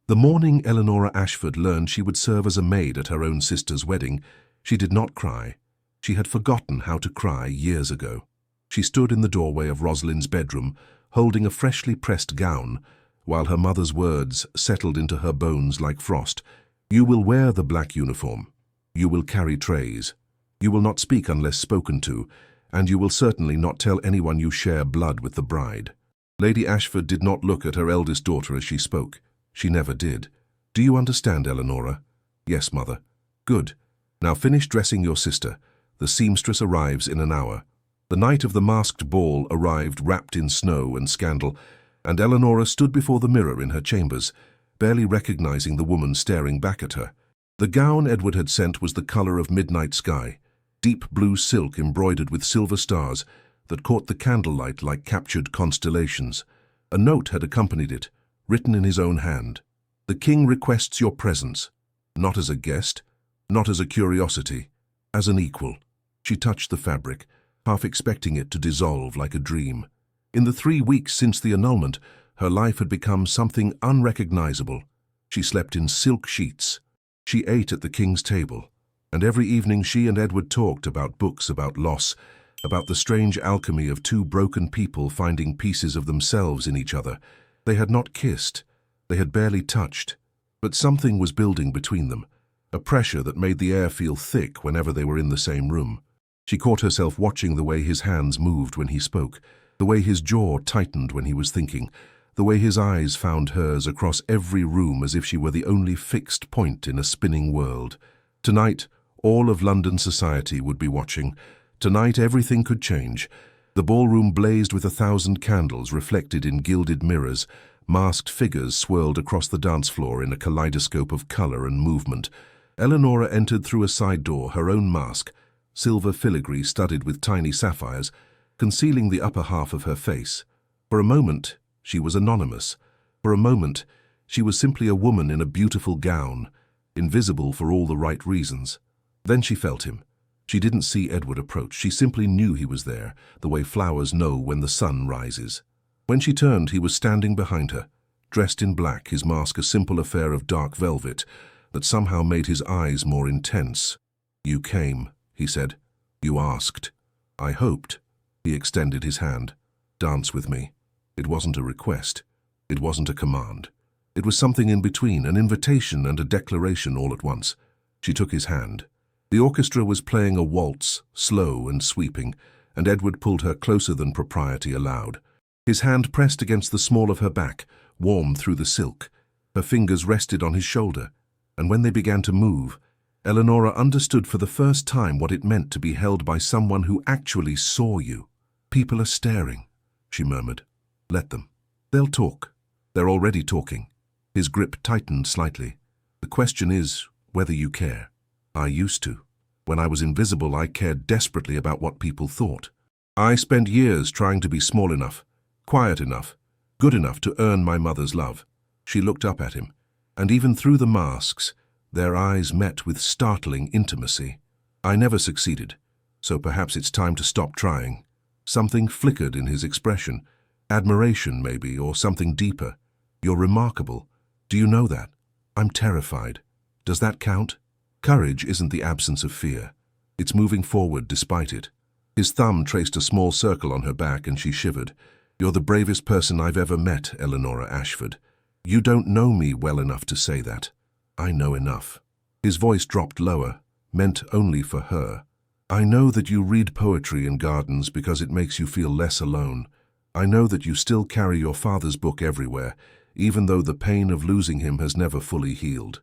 The morning Eleanora Ashford learned she would serve as a maid at her own sister's wedding, she did not cry. She had forgotten how to cry years ago. She stood in the doorway of Rosalind's bedroom, holding a freshly pressed gown, while her mother's words settled into her bones like frost. You will wear the black uniform. You will carry trays. You will not speak unless spoken to, and you will certainly not tell anyone you share blood with the bride. Lady Ashford did not look at her eldest daughter as she spoke. She never did. Do you understand, Eleanora? Yes, mother. Good. Now finish dressing your sister. The seamstress arrives in an hour. The night of the masked ball arrived wrapped in snow and scandal, and Eleanora stood before the mirror in her chambers, barely recognizing the woman staring back at her. The gown Edward had sent was the color of midnight sky, deep blue silk embroidered with silver stars that caught the candlelight like captured constellations. A note had accompanied it, written in his own hand. The king requests your presence, not as a guest, not as a curiosity, as an equal. She touched the fabric, half expecting it to dissolve like a dream. In the 3 weeks since the annulment, her life had become something unrecognizable. She slept in silk sheets. She ate at the king's table. And every evening she and Edward talked about books, about loss, about the strange alchemy of two broken people finding pieces of themselves in each other. They had not kissed. They had barely touched. But something was building between them, a pressure that made the air feel thick whenever they were in the same room. She caught herself watching the way his hands moved when he spoke, the way his jaw tightened when he was thinking, the way his eyes found hers across every room as if she were the only fixed point in a spinning world. Tonight, all of London society would be watching. Tonight, everything could change. The ballroom blazed with 1,000 candles reflected in gilded mirrors. Masked figures swirled across the dance floor in a kaleidoscope of color and movement. Eleanora entered through a side door, her own mask, silver filigree studded with tiny sapphires, concealing the upper half of her face. For a moment, she was anonymous. For a moment, she was simply a woman in a beautiful gown, invisible for all the right reasons. Then she felt him. She didn't see Edward approach. She simply knew he was there, the way flowers know when the sun rises. When she turned, he was standing behind her, dressed in black, his mask a simple affair of dark velvet that somehow made his eyes more intense. You came, he said. You asked. I hoped. He extended his hand. Dance with me. It wasn't a request. It wasn't a command. It was something in between, an invitation and a declaration all at once. She took his hand. The orchestra was playing a waltz, slow and sweeping, and Edward pulled her closer than propriety allowed. His hand pressed against the small of her back, warm through the silk. Her fingers rested on his shoulder, and when they began to move, Eleanora understood for the first time what it meant to be held by someone who actually saw you. People are staring, she murmured. Let them. They'll talk. They're already talking. His grip tightened slightly. The question is whether you care. I used to. When I was invisible, I cared desperately about what people thought. I spent years trying to be small enough, quiet enough, good enough to earn my mother's love. She looked up at him, and even through the masks, their eyes met with startling intimacy. I never succeeded, so perhaps it's time to stop trying. Something flickered in his expression. Admiration, maybe, or something deeper. You're remarkable. Do you know that? I'm terrified. Does that count? Courage isn't the absence of fear. It's moving forward despite it. His thumb traced a small circle on her back and she shivered. You're the bravest person I've ever met, Eleanora Ashford. You don't know me well enough to say that. I know enough. His voice dropped lower, meant only for her. I know that you read poetry in gardens because it makes you feel less alone. I know that you still carry your father's book everywhere, even though the pain of losing him has never fully healed.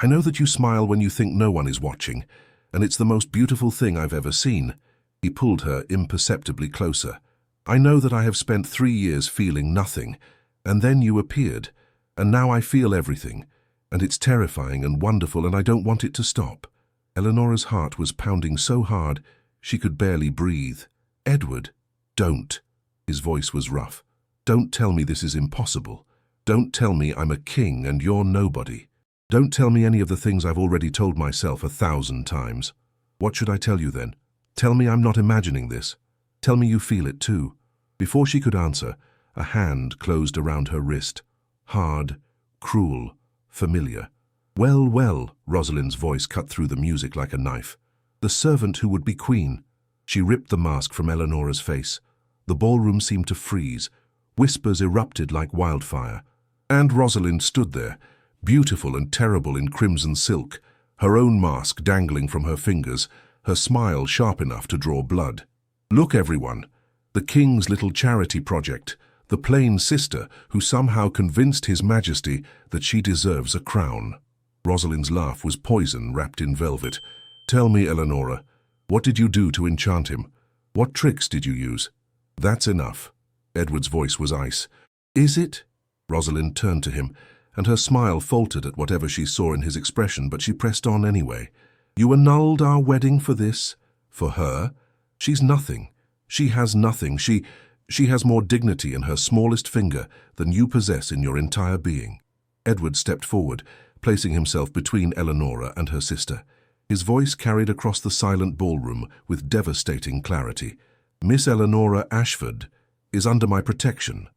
I know that you smile when you think no one is watching, and it's the most beautiful thing I've ever seen. He pulled her imperceptibly closer. I know that I have spent 3 years feeling nothing, and then you appeared, and now I feel everything, and it's terrifying and wonderful, and I don't want it to stop. Eleanora's heart was pounding so hard she could barely breathe. Edward, don't. His voice was rough. Don't tell me this is impossible. Don't tell me I'm a king and you're nobody. Don't tell me any of the things I've already told myself 1,000 times. What should I tell you then? Tell me I'm not imagining this. Tell me you feel it too. Before she could answer, a hand closed around her wrist. Hard, cruel, familiar. Well, well, Rosalind's voice cut through the music like a knife. The servant who would be queen. She ripped the mask from Eleanora's face. The ballroom seemed to freeze. Whispers erupted like wildfire. And Rosalind stood there, beautiful and terrible in crimson silk, her own mask dangling from her fingers, her smile sharp enough to draw blood. Look, everyone, the king's little charity project, the plain sister who somehow convinced His Majesty that she deserves a crown. Rosalind's laugh was poison wrapped in velvet. Tell me, Eleanora, what did you do to enchant him? What tricks did you use? That's enough. Edward's voice was ice. Is it? Rosalind turned to him, and her smile faltered at whatever she saw in his expression, but she pressed on anyway. You annulled our wedding for this? For her? She's nothing. She has nothing. She has more dignity in her smallest finger than you possess in your entire being. Edward stepped forward, placing himself between Eleanora and her sister. His voice carried across the silent ballroom with devastating clarity. Miss Eleanora Ashford is under my protection.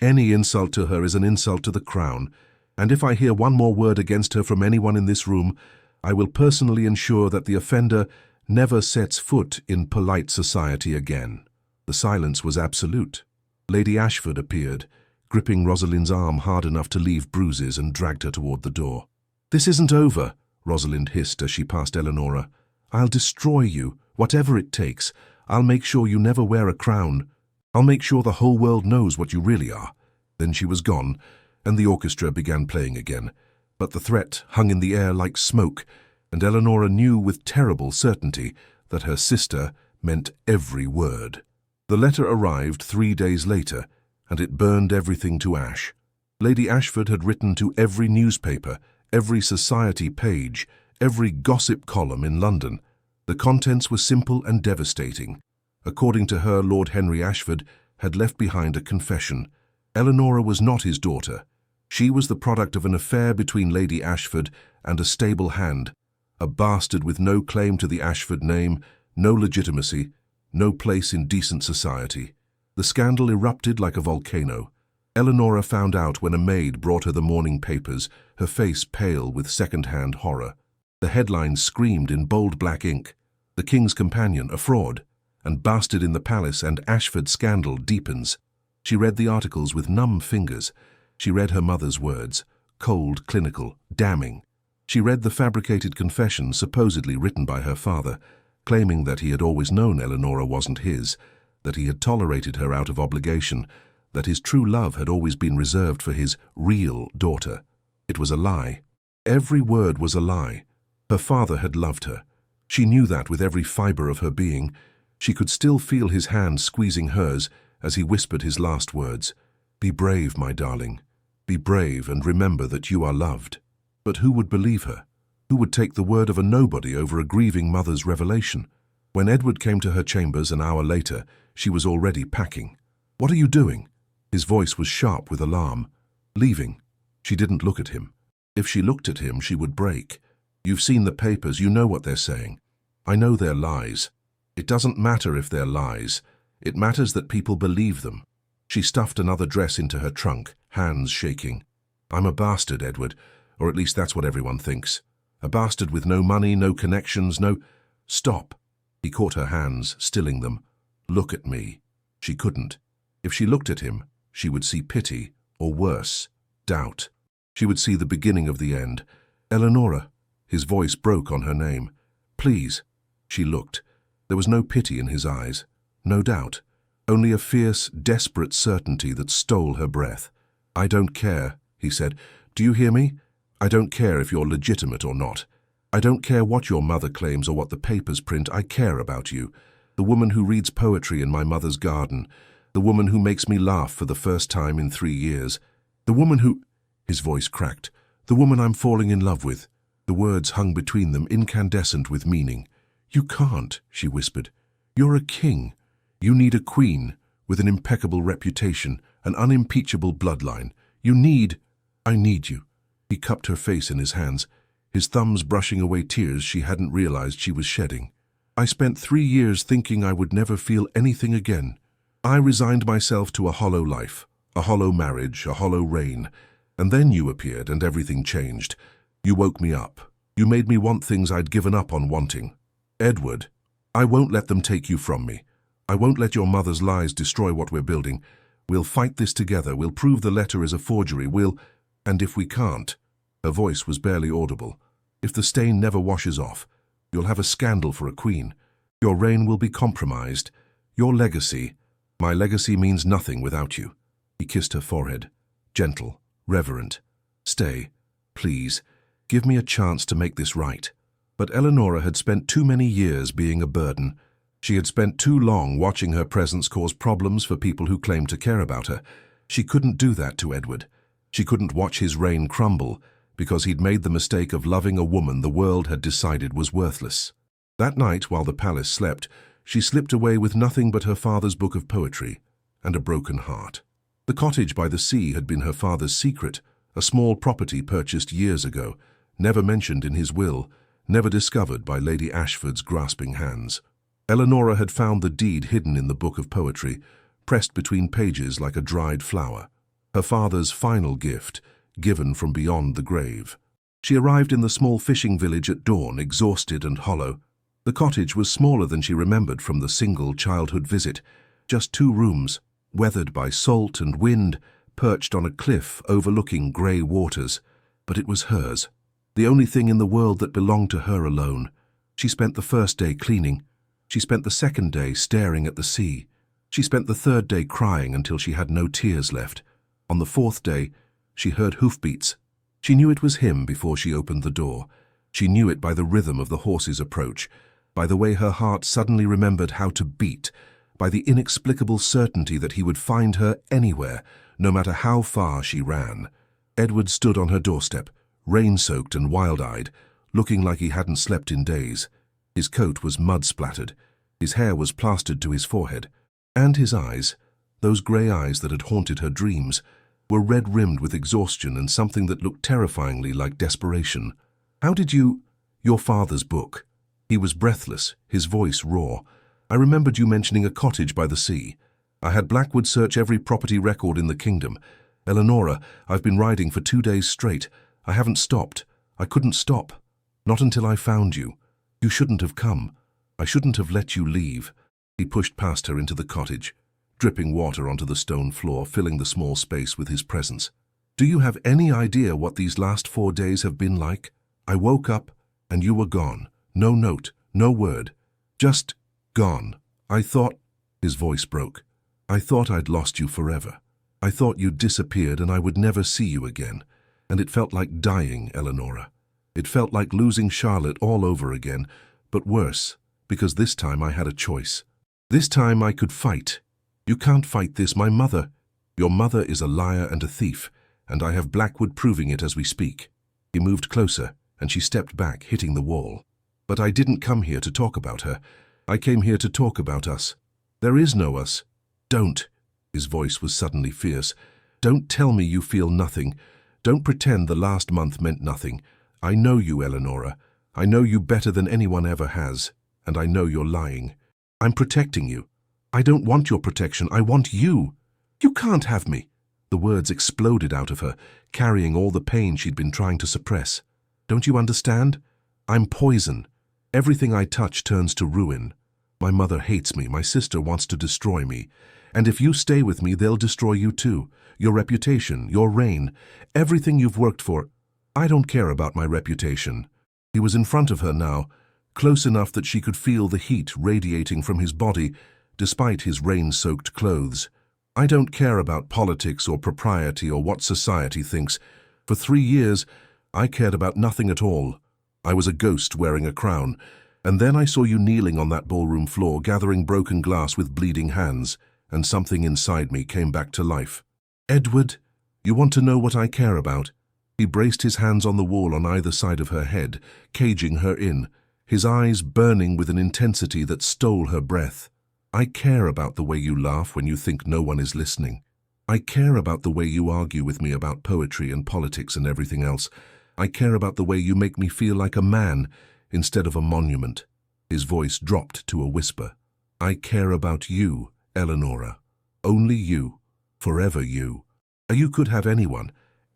Any insult to her is an insult to the crown, and if I hear one more word against her from anyone in this room, I will personally ensure that the offender never sets foot in polite society again. The silence was absolute. Lady Ashford appeared, gripping Rosalind's arm hard enough to leave bruises, and dragged her toward the door. This isn't over, Rosalind hissed as she passed Eleanora. I'll destroy you, whatever it takes. I'll make sure you never wear a crown. I'll make sure the whole world knows what you really are. Then she was gone, and the orchestra began playing again. But the threat hung in the air like smoke, and Eleanora knew with terrible certainty that her sister meant every word. The letter arrived 3 days later, and it burned everything to ash. Lady Ashford had written to every newspaper, every society page, every gossip column in London. The contents were simple and devastating. According to her, Lord Henry Ashford had left behind a confession. Eleanora was not his daughter. She was the product of an affair between Lady Ashford and a stable hand, a bastard with no claim to the Ashford name, no legitimacy, no place in decent society. The scandal erupted like a volcano. Eleanora found out when a maid brought her the morning papers, her face pale with second-hand horror. The headlines screamed in bold black ink, "The King's Companion, a fraud," and "Bastard in the Palace and Ashford Scandal deepens." She read the articles with numb fingers. She read her mother's words, cold, clinical, damning. She read the fabricated confession supposedly written by her father, claiming that he had always known Eleanora wasn't his, that he had tolerated her out of obligation, that his true love had always been reserved for his real daughter. It was a lie. Every word was a lie. Her father had loved her. She knew that with every fiber of her being. She could still feel his hand squeezing hers as he whispered his last words. Be brave, my darling. Be brave and remember that you are loved. But who would believe her? Who would take the word of a nobody over a grieving mother's revelation? When Edward came to her chambers an hour later, she was already packing. What are you doing? His voice was sharp with alarm. Leaving. She didn't look at him. If she looked at him, she would break. You've seen the papers, you know what they're saying. I know they're lies. It doesn't matter if they're lies. It matters that people believe them. She stuffed another dress into her trunk, hands shaking. I'm a bastard, Edward, or at least that's what everyone thinks. A bastard with no money, no connections, no... Stop. He caught her hands, stilling them. Look at me. She couldn't. If she looked at him, she would see pity, or worse, doubt. She would see the beginning of the end. Eleanora. His voice broke on her name. Please. She looked. There was no pity in his eyes, no doubt, only a fierce, desperate certainty that stole her breath. I don't care, he said. Do you hear me? I don't care if you're legitimate or not. I don't care what your mother claims or what the papers print. I care about you. The woman who reads poetry in my mother's garden. The woman who makes me laugh for the first time in 3 years. The woman who... His voice cracked. The woman I'm falling in love with. The words hung between them, incandescent with meaning. You can't, she whispered. You're a king. You need a queen, with an impeccable reputation, an unimpeachable bloodline. You need... I need you. He cupped her face in his hands, his thumbs brushing away tears she hadn't realized she was shedding. I spent 3 years thinking I would never feel anything again. I resigned myself to a hollow life, a hollow marriage, a hollow reign. And then you appeared and everything changed. You woke me up. You made me want things I'd given up on wanting. Edward, I won't let them take you from me. I won't let your mother's lies destroy what we're building. We'll fight this together. We'll prove the letter is a forgery. And if we can't, her voice was barely audible, if the stain never washes off, you'll have a scandal for a queen. Your reign will be compromised. Your legacy, my legacy means nothing without you. He kissed her forehead, gentle, reverent. Stay, please. Give me a chance to make this right. But Eleanora had spent too many years being a burden. She had spent too long watching her presence cause problems for people who claimed to care about her. She couldn't do that to Edward. She couldn't watch his reign crumble because he'd made the mistake of loving a woman the world had decided was worthless. That night, while the palace slept, she slipped away with nothing but her father's book of poetry and a broken heart. The cottage by the sea had been her father's secret, a small property purchased years ago, never mentioned in his will, never discovered by Lady Ashford's grasping hands. Eleanora had found the deed hidden in the book of poetry, pressed between pages like a dried flower. Her father's final gift, given from beyond the grave. She arrived in the small fishing village at dawn, exhausted and hollow. The cottage was smaller than she remembered from the single childhood visit. Just 2 rooms, weathered by salt and wind, perched on a cliff overlooking grey waters. But it was hers, the only thing in the world that belonged to her alone. She spent the first day cleaning. She spent the second day staring at the sea. She spent the third day crying until she had no tears left. On the 4th day, she heard hoofbeats. She knew it was him before she opened the door. She knew it by the rhythm of the horse's approach, by the way her heart suddenly remembered how to beat, by the inexplicable certainty that he would find her anywhere, no matter how far she ran. Edward stood on her doorstep, rain-soaked and wild-eyed, looking like he hadn't slept in days. His coat was mud-splattered. His hair was plastered to his forehead. And his eyes, those grey eyes that had haunted her dreams, were red-rimmed with exhaustion and something that looked terrifyingly like desperation. How did you— Your father's book. He was breathless, his voice raw. I remembered you mentioning a cottage by the sea. I had Blackwood search every property record in the kingdom. Eleanora, I've been riding for 2 days straight. I haven't stopped. I couldn't stop. Not until I found you. You shouldn't have come. I shouldn't have let you leave. He pushed past her into the cottage, dripping water onto the stone floor, filling the small space with his presence. Do you have any idea what these last 4 days have been like? I woke up and you were gone. No note, no word. Just gone. I thought— His voice broke. I thought I'd lost you forever. I thought you'd disappeared and I would never see you again. And it felt like dying, Eleanora. It felt like losing Charlotte all over again, but worse, because this time I had a choice. This time I could fight. You can't fight this, my mother. Your mother is a liar and a thief, and I have Blackwood proving it as we speak. He moved closer, and she stepped back, hitting the wall. But I didn't come here to talk about her. I came here to talk about us. There is no us. Don't. His voice was suddenly fierce. Don't tell me you feel nothing. Don't pretend the last month meant nothing. I know you, Eleanora. I know you better than anyone ever has, and I know you're lying. I'm protecting you. I don't want your protection. I want you. You can't have me. The words exploded out of her, carrying all the pain she'd been trying to suppress. Don't you understand? I'm poison. Everything I touch turns to ruin. My mother hates me. My sister wants to destroy me. And if you stay with me, they'll destroy you too. Your reputation, your reign, everything you've worked for. I don't care about my reputation. He was in front of her now, close enough that she could feel the heat radiating from his body, despite his rain-soaked clothes. I don't care about politics or propriety or what society thinks. For 3 years, I cared about nothing at all. I was a ghost wearing a crown, and then I saw you kneeling on that ballroom floor, gathering broken glass with bleeding hands, and something inside me came back to life. Edward, you want to know what I care about? He braced his hands on the wall on either side of her head, caging her in, his eyes burning with an intensity that stole her breath. I care about the way you laugh when you think no one is listening. I care about the way you argue with me about poetry and politics and everything else. I care about the way you make me feel like a man instead of a monument. His voice dropped to a whisper. I care about you, Eleanora. Only you. Forever you. You could have anyone.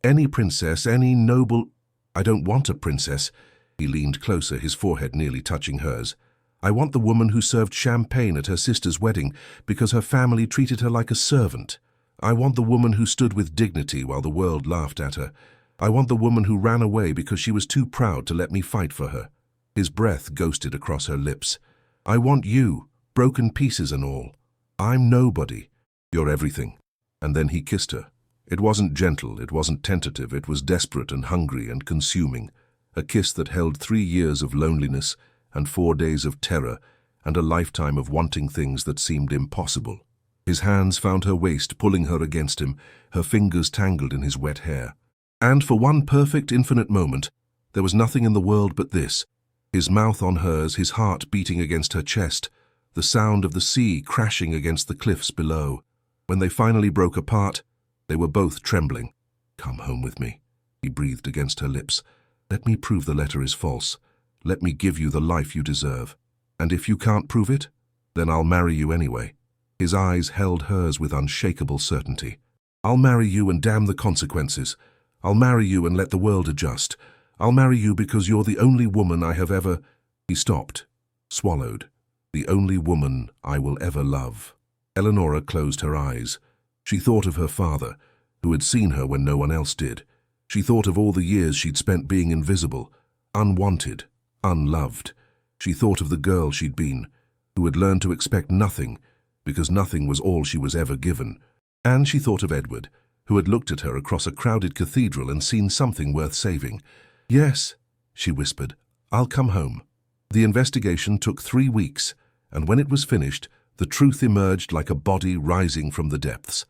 Any princess, any noble— I don't want a princess. He leaned closer, his forehead nearly touching hers. I want the woman who served champagne at her sister's wedding because her family treated her like a servant. I want the woman who stood with dignity while the world laughed at her. I want the woman who ran away because she was too proud to let me fight for her. His breath ghosted across her lips. I want you, broken pieces and all. I'm nobody. You're everything. And then he kissed her. It wasn't gentle, it wasn't tentative, it was desperate and hungry and consuming. A kiss that held 3 years of loneliness and 4 days of terror and a lifetime of wanting things that seemed impossible. His hands found her waist, pulling her against him, her fingers tangled in his wet hair. And for one perfect, infinite moment, there was nothing in the world but this. His mouth on hers, his heart beating against her chest, the sound of the sea crashing against the cliffs below. When they finally broke apart, they were both trembling. Come home with me, he breathed against her lips. Let me prove the letter is false. Let me give you the life you deserve. And if you can't prove it, then I'll marry you anyway. His eyes held hers with unshakable certainty. I'll marry you and damn the consequences. I'll marry you and let the world adjust. I'll marry you because you're the only woman I have ever— He stopped, swallowed. The only woman I will ever love. Eleanora closed her eyes. She thought of her father, who had seen her when no one else did. She thought of all the years she'd spent being invisible, unwanted, unloved. She thought of the girl she'd been, who had learned to expect nothing, because nothing was all she was ever given. And she thought of Edward, who had looked at her across a crowded cathedral and seen something worth saving. Yes, she whispered, I'll come home. The investigation took 3 weeks, and when it was finished, the truth emerged like a body rising from the depths.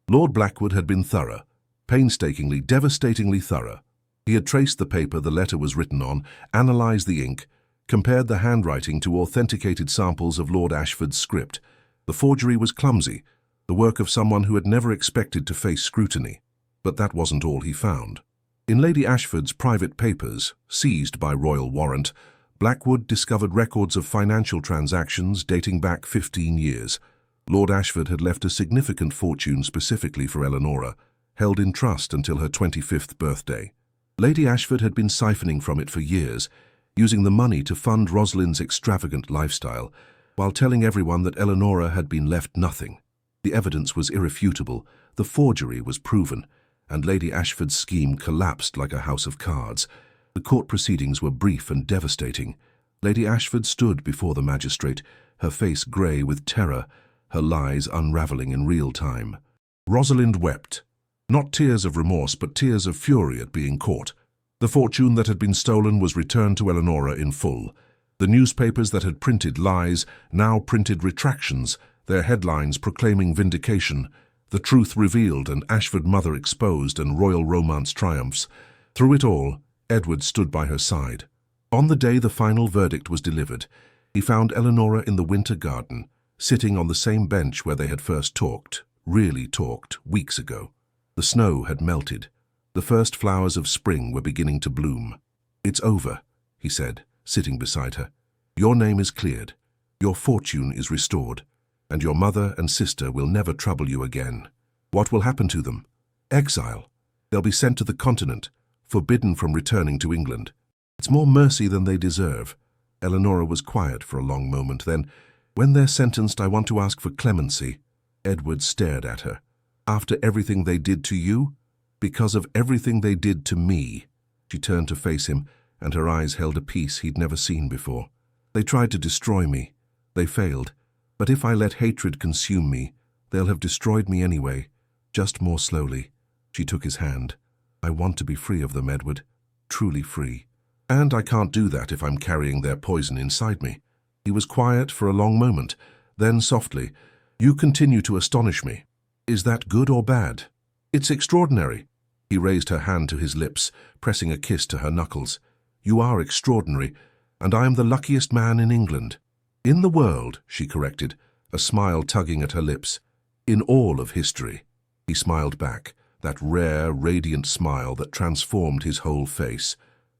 Lord Blackwood had been thorough, painstakingly, devastatingly thorough. He had traced the paper the letter was written on, analysed the ink, compared the handwriting to authenticated samples of Lord Ashford's script. The forgery was clumsy, the work of someone who had never expected to face scrutiny. But that wasn't all he found. In Lady Ashford's private papers, seized by royal warrant, Blackwood discovered records of financial transactions dating back 15 years. Lord Ashford had left a significant fortune specifically for Eleanora, held in trust until her 25th birthday. Lady Ashford had been siphoning from it for years, using the money to fund Rosalind's extravagant lifestyle, while telling everyone that Eleanora had been left nothing. The evidence was irrefutable, the forgery was proven, and Lady Ashford's scheme collapsed like a house of cards. The court proceedings were brief and devastating. Lady Ashford stood before the magistrate, her face grey with terror, her lies unravelling in real time. Rosalind wept. Not tears of remorse, but tears of fury at being caught. The fortune that had been stolen was returned to Eleanora in full. The newspapers that had printed lies now printed retractions, their headlines proclaiming vindication, the truth revealed and Ashford mother exposed and royal romance triumphs. Through it all, Edward stood by her side. On the day the final verdict was delivered, he found Eleanora in the winter garden, sitting on the same bench where they had first talked, really talked, weeks ago. The snow had melted. The first flowers of spring were beginning to bloom. It's over, he said, sitting beside her. Your name is cleared. Your fortune is restored. And your mother and sister will never trouble you again. What will happen to them? Exile. They'll be sent to the continent, forbidden from returning to England. It's more mercy than they deserve. Eleanora was quiet for a long moment. Then, when they're sentenced, I want to ask for clemency. Edward stared at her. After everything they did to you? Because of everything they did to me. She turned to face him, and her eyes held a peace he'd never seen before. They tried to destroy me. They failed. But if I let hatred consume me, they'll have destroyed me anyway, just more slowly. She took his hand. I want to be free of them, Edward. Truly free. And I can't do that if I'm carrying their poison inside me. He was quiet for a long moment. Then softly, You continue to astonish me. Is that good or bad? It's extraordinary. He raised her hand to his lips, pressing a kiss to her knuckles. You are extraordinary, and I am the luckiest man in England. In the world, she corrected, a smile tugging at her lips. In all of history. He smiled back, that rare, radiant smile that transformed his whole face.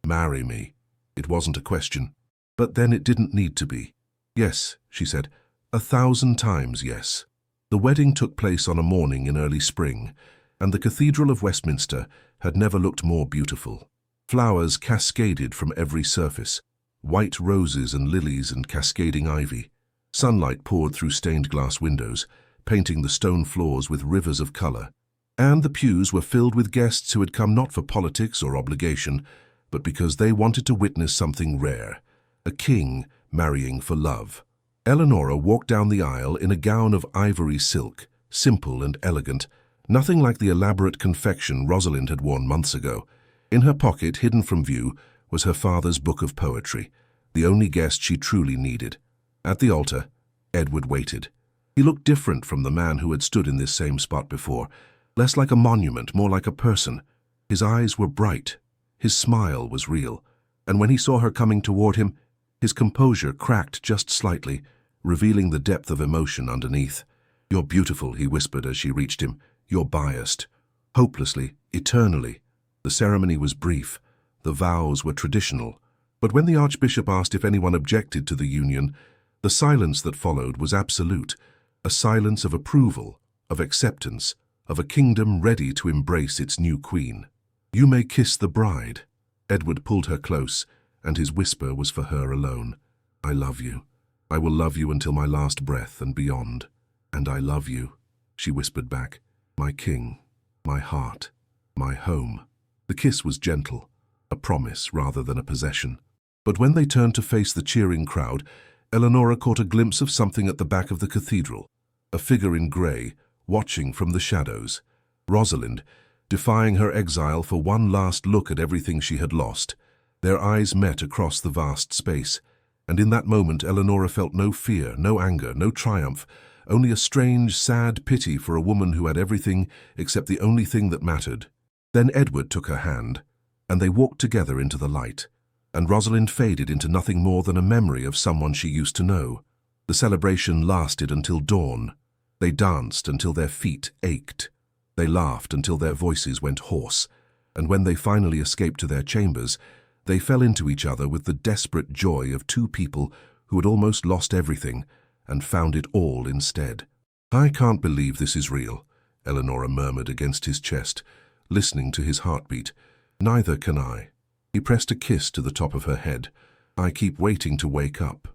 Marry me. It wasn't a question. But then it didn't need to be. Yes, she said, 1,000 times yes. The wedding took place on a morning in early spring, and the Cathedral of Westminster had never looked more beautiful. Flowers cascaded from every surface, white roses and lilies and cascading ivy. Sunlight poured through stained glass windows, painting the stone floors with rivers of color. And the pews were filled with guests who had come not for politics or obligation, but because they wanted to witness something rare, a king marrying for love. Eleanora walked down the aisle in a gown of ivory silk, simple and elegant, nothing like the elaborate confection Rosalind had worn months ago. In her pocket, hidden from view, was her father's book of poetry, the only guest she truly needed. At the altar, Edward waited. He looked different from the man who had stood in this same spot before, less like a monument, more like a person. His eyes were bright, his smile was real, and when he saw her coming toward him, his composure cracked just slightly, revealing the depth of emotion underneath. "You're beautiful," he whispered as she reached him. "You're biased." Hopelessly, eternally. The ceremony was brief. The vows were traditional. But when the Archbishop asked if anyone objected to the union, the silence that followed was absolute, a silence of approval, of acceptance, of a kingdom ready to embrace its new queen. "You may kiss the bride." Edward pulled her close, and his whisper was for her alone. "I love you. I will love you until my last breath and beyond." "And I love you," she whispered back. "My king, my heart, my home." The kiss was gentle, a promise rather than a possession. But when they turned to face the cheering crowd, Eleanora caught a glimpse of something at the back of the cathedral, a figure in grey, watching from the shadows. Rosalind, defying her exile for one last look at everything she had lost. Their eyes met across the vast space, and in that moment Eleanora felt no fear, no anger, no triumph, only a strange, sad pity for a woman who had everything except the only thing that mattered. Then Edward took her hand, and they walked together into the light, and Rosalind faded into nothing more than a memory of someone she used to know. The celebration lasted until dawn. They danced until their feet ached. They laughed until their voices went hoarse, and when they finally escaped to their chambers, they fell into each other with the desperate joy of two people who had almost lost everything and found it all instead. "I can't believe this is real," Eleanora murmured against his chest, listening to his heartbeat. "Neither can I." He pressed a kiss to the top of her head. "I keep waiting to wake up.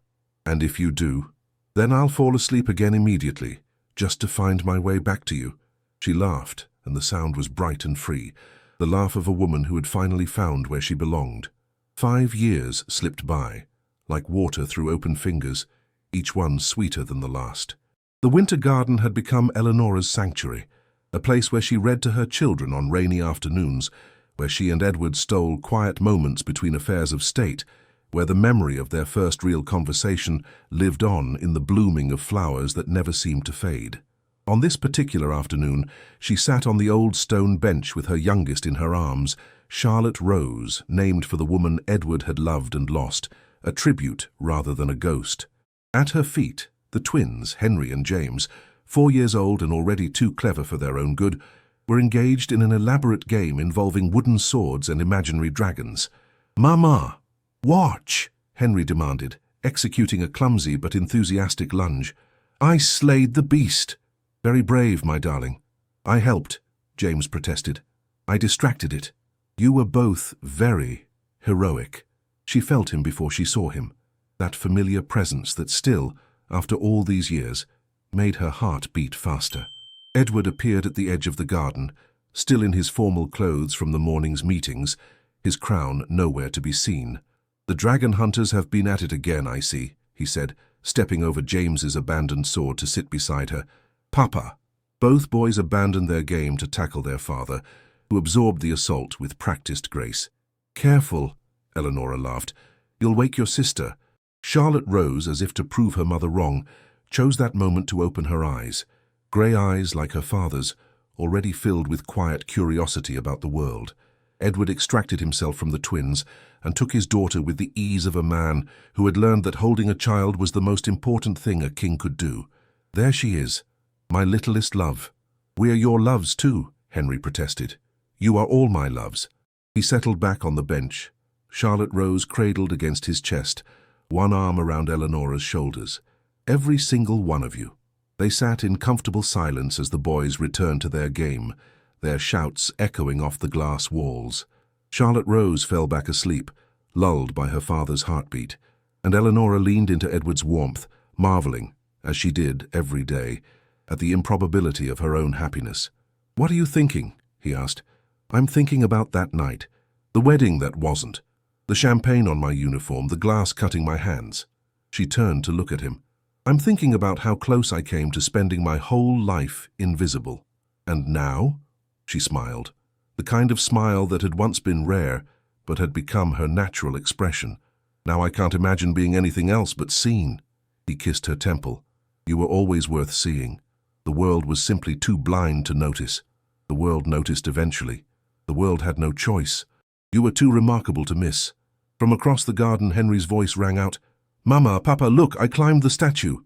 And if you do, then I'll fall asleep again immediately, just to find my way back to you." She laughed, and the sound was bright and free, the laugh of a woman who had finally found where she belonged. 5 years slipped by, like water through open fingers, each one sweeter than the last. The winter garden had become Eleanora's sanctuary, a place where she read to her children on rainy afternoons, where she and Edward stole quiet moments between affairs of state, where the memory of their first real conversation lived on in the blooming of flowers that never seemed to fade. On this particular afternoon, she sat on the old stone bench with her youngest in her arms, Charlotte Rose, named for the woman Edward had loved and lost, a tribute rather than a ghost. At her feet, the twins, Henry and James, 4 years old and already too clever for their own good, were engaged in an elaborate game involving wooden swords and imaginary dragons. "Mama, watch!" Henry demanded, executing a clumsy but enthusiastic lunge. "I slayed the beast." "Very brave, my darling." "I helped," James protested. "I distracted it." "You were both very heroic." She felt him before she saw him, that familiar presence that still, after all these years, made her heart beat faster. Edward appeared at the edge of the garden, still in his formal clothes from the morning's meetings, his crown nowhere to be seen. "The dragon hunters have been at it again, I see," he said, stepping over James's abandoned sword to sit beside her. "Papa." Both boys abandoned their game to tackle their father, who absorbed the assault with practiced grace. "Careful," Eleanora laughed. "You'll wake your sister." Charlotte rose as if to prove her mother wrong, chose that moment to open her eyes, grey eyes like her father's, already filled with quiet curiosity about the world. Edward extracted himself from the twins and took his daughter with the ease of a man who had learned that holding a child was the most important thing a king could do. "There she is, my littlest love." "We are your loves too," Henry protested. "You are all my loves." He settled back on the bench. Charlotte Rose cradled against his chest, one arm around Eleanora's shoulders. "Every single one of you." They sat in comfortable silence as the boys returned to their game, their shouts echoing off the glass walls. Charlotte Rose fell back asleep, lulled by her father's heartbeat, and Eleanora leaned into Edward's warmth, marveling, as she did every day, at the improbability of her own happiness. "What are you thinking?" he asked. "I'm thinking about that night. The wedding that wasn't. The champagne on my uniform, the glass cutting my hands." She turned to look at him. "I'm thinking about how close I came to spending my whole life invisible. And now?" She smiled, the kind of smile that had once been rare, but had become her natural expression. "Now I can't imagine being anything else but seen." He kissed her temple. "You were always worth seeing. The world was simply too blind to notice. The world noticed eventually. The world had no choice. You were too remarkable to miss." From across the garden, Henry's voice rang out, "Mama, Papa, look, I climbed the statue."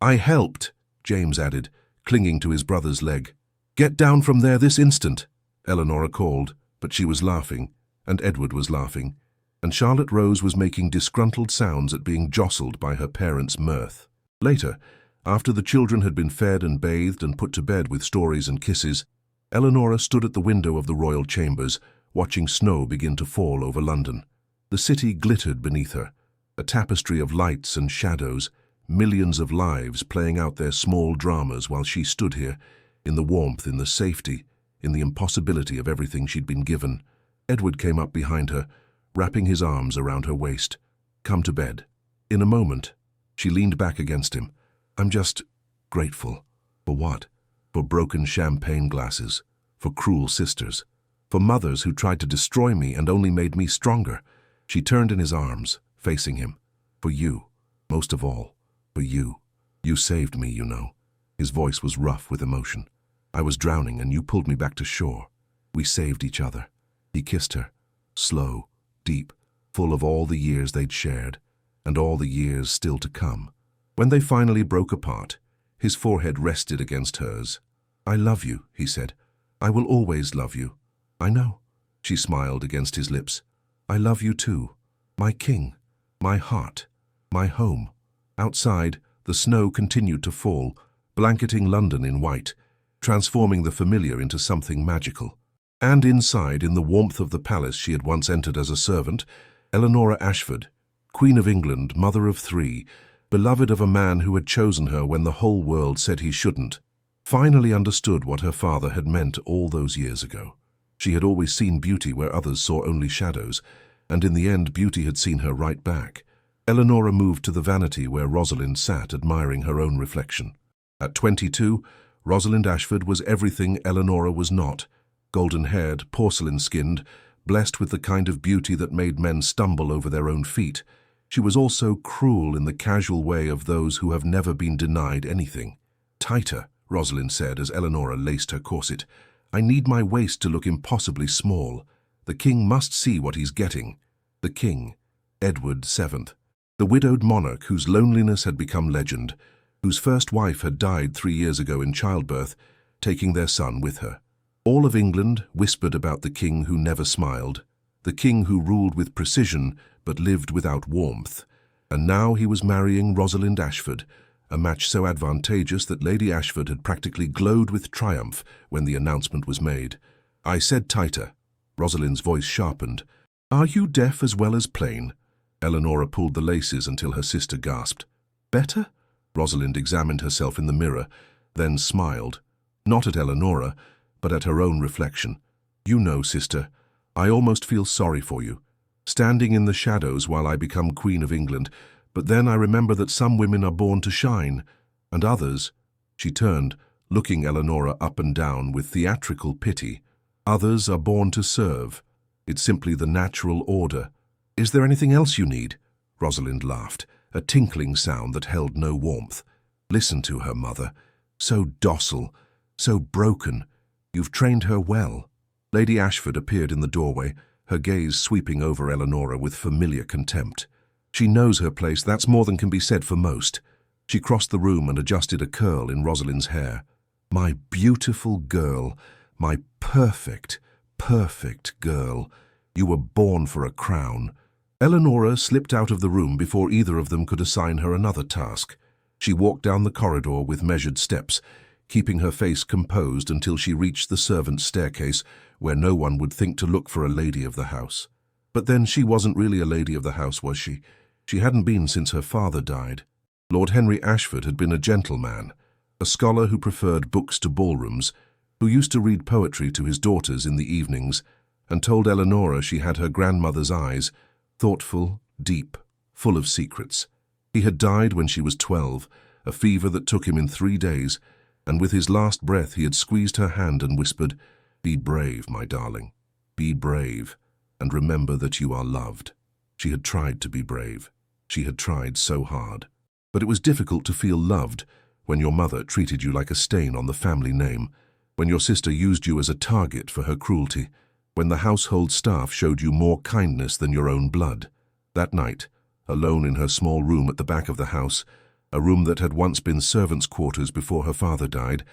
"I helped," James added, clinging to his brother's leg. "Get down from there this instant," Eleanora called, but she was laughing, and Edward was laughing, and Charlotte Rose was making disgruntled sounds at being jostled by her parents' mirth. Later, after the children had been fed and bathed and put to bed with stories and kisses, Eleanora stood at the window of the royal chambers, watching snow begin to fall over London. The city glittered beneath her, a tapestry of lights and shadows, millions of lives playing out their small dramas while she stood here, in the warmth, in the safety, in the impossibility of everything she'd been given. Edward came up behind her, wrapping his arms around her waist. "Come to bed." In a moment, she leaned back against him. "I'm just grateful." For what? For broken champagne glasses, for cruel sisters, for mothers who tried to destroy me and only made me stronger. She turned in his arms, facing him. "For you, most of all, for you. You saved me, you know." His voice was rough with emotion. "I was drowning and you pulled me back to shore. We saved each other." He kissed her, slow, deep, full of all the years they'd shared, and all the years still to come. When they finally broke apart, his forehead rested against hers. "I love you," he said. "I will always love you." "I know," she smiled against his lips. "I love you too, my king, my heart, my home." Outside, the snow continued to fall, blanketing London in white, transforming the familiar into something magical. And inside, in the warmth of the palace she had once entered as a servant, Eleanora Ashford, Queen of England, mother of 3, beloved of a man who had chosen her when the whole world said he shouldn't, finally understood what her father had meant all those years ago. She had always seen beauty where others saw only shadows, and in the end beauty had seen her right back. Eleanora moved to the vanity where Rosalind sat admiring her own reflection. At 22, Rosalind Ashford was everything Eleanora was not. Golden-haired, porcelain-skinned, blessed with the kind of beauty that made men stumble over their own feet. She was also cruel in the casual way of those who have never been denied anything. "Tighter," Rosalind said as Eleanora laced her corset. "I need my waist to look impossibly small. The king must see what he's getting." The king, Edward VII, the widowed monarch whose loneliness had become legend, whose first wife had died 3 years ago in childbirth, taking their son with her. All of England whispered about the king who never smiled, the king who ruled with precision but lived without warmth. And now he was marrying Rosalind Ashford, a match so advantageous that Lady Ashford had practically glowed with triumph when the announcement was made. "I said tighter." Rosalind's voice sharpened. "Are you deaf as well as plain?" Eleanora pulled the laces until her sister gasped. "Better?" Rosalind examined herself in the mirror, then smiled, not at Eleanora, but at her own reflection. "You know, sister, I almost feel sorry for you, standing in the shadows while I become Queen of England, but then I remember that some women are born to shine, and others—" She turned, looking Eleanora up and down with theatrical pity. "Others are born to serve. It's simply the natural order. Is there anything else you need?" Rosalind laughed, a tinkling sound that held no warmth. "Listen to her, mother. So docile, so broken. You've trained her well." Lady Ashford appeared in the doorway, her gaze sweeping over Eleanora with familiar contempt. "She knows her place, that's more than can be said for most." She crossed the room and adjusted a curl in Rosalind's hair. "My beautiful girl, my perfect, perfect girl. You were born for a crown." Eleanora slipped out of the room before either of them could assign her another task. She walked down the corridor with measured steps, keeping her face composed until she reached the servants' staircase, where no one would think to look for a lady of the house. But then she wasn't really a lady of the house, was she? She hadn't been since her father died. Lord Henry Ashford had been a gentleman, a scholar who preferred books to ballrooms, who used to read poetry to his daughters in the evenings, and told Eleanora she had her grandmother's eyes, thoughtful, deep, full of secrets. He had died when she was 12, a fever that took him in 3 days, and with his last breath he had squeezed her hand and whispered, "Be brave, my darling. Be brave, and remember that you are loved." She had tried to be brave. She had tried so hard. But it was difficult to feel loved when your mother treated you like a stain on the family name, when your sister used you as a target for her cruelty, when the household staff showed you more kindness than your own blood. That night, alone in her small room at the back of the house, a room that had once been servants' quarters before her father died,